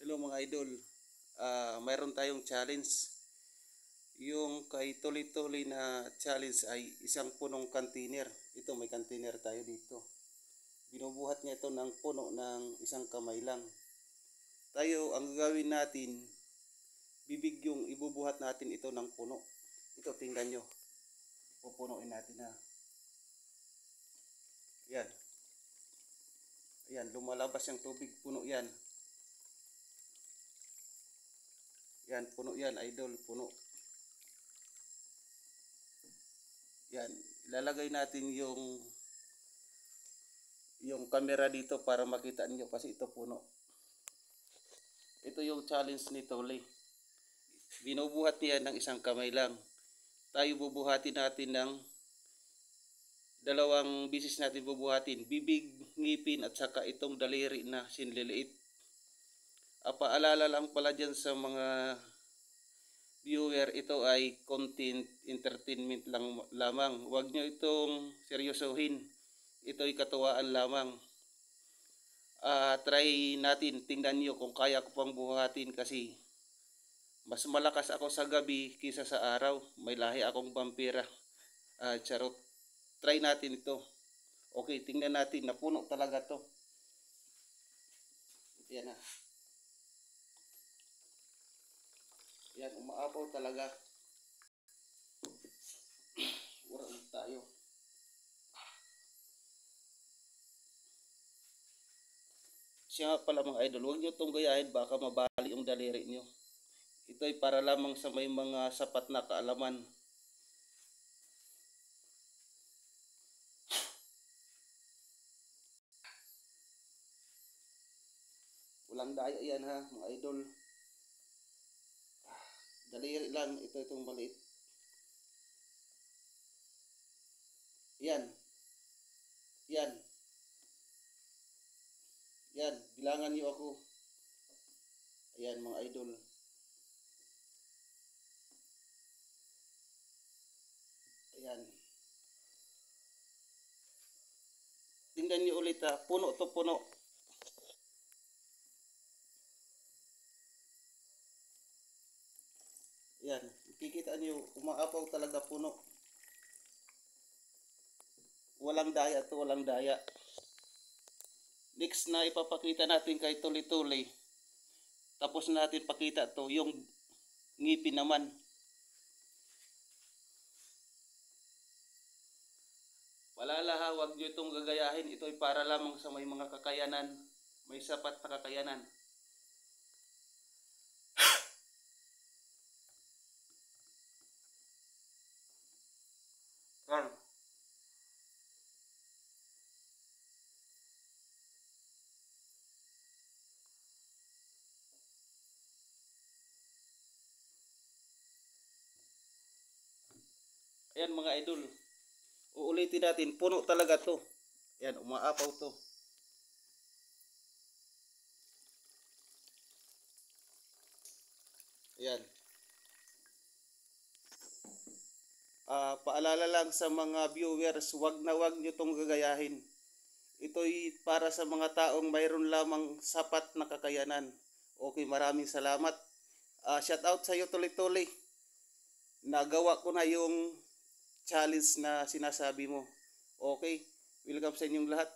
Hello mga idol, mayroon tayong challenge. Yung kay Tuli-Tuli na challenge ay isang punong container. Ito, may container tayo dito. Binubuhat niya ito ng puno ng isang kamay lang. Tayo, ang gagawin natin, bibig yung ibubuhat natin ito ng puno. Ito, tingnan nyo. Pupunuin natin ha. Yan. Ayan, lumalabas yung tubig, puno yan. Yan, puno yan, idol, puno. Yan, ilalagay natin yung camera dito para makita niyo kasi ito puno. Ito yung challenge ni Tuli. Binubuhat niya ng isang kamay lang. Tayo bubuhatin natin ng dalawang bisis natin bubuhatin. Bibig, ngipin at saka itong daliri na sinliliit. Paalala lang pala dyan sa mga viewer, ito ay content entertainment lang lamang. Huwag nyo itong seryosohin. Ito ay katuwaan lamang. Try natin, tingnan nyo kung kaya ko pang buhatin kasi mas malakas ako sa gabi kaysa sa araw. May lahi akong vampira. Charot. Try natin ito. Okay, tingnan natin. Napuno talaga to. Yan na. Yan, umaapaw talaga. Urang tayo. Siya nga pala mga idol, huwag nyo itong gayahin, baka mabali yung daliri nyo. Ito ay para lamang sa may mga sapat na kaalaman. Walang daya yan ha mga idol. Daliri lang, itong maliit. Yan. Yan. Yan, bilangan niyo ako. Ayan mga idol. Ayan. Tingnan niyo ulit ha, puno to puno. Ayan, kikita niyo, umaapaw talaga puno. Walang daya to, walang daya. Next na ipapakita natin kay Tuli-Tuli. Tapos natin pakita to yung ngipin naman. Palala, huwag nyo itong gagayahin. Ito ay para lamang sa may mga kakayanan. May sapat na kakayanan. Yan. Ayan mga idol. Uulitin natin. Puno talaga to. Ayan, umaapaw to. Ayan. Paalala lang sa mga viewers, wag nyo itong gagayahin. Ito'y para sa mga taong mayroon lamang sapat na kakayanan. Okay, maraming salamat. Shout out sa iyo Tuli-Tuli. Nagawa ko na yung challenge na sinasabi mo. Okay, welcome sa inyong lahat.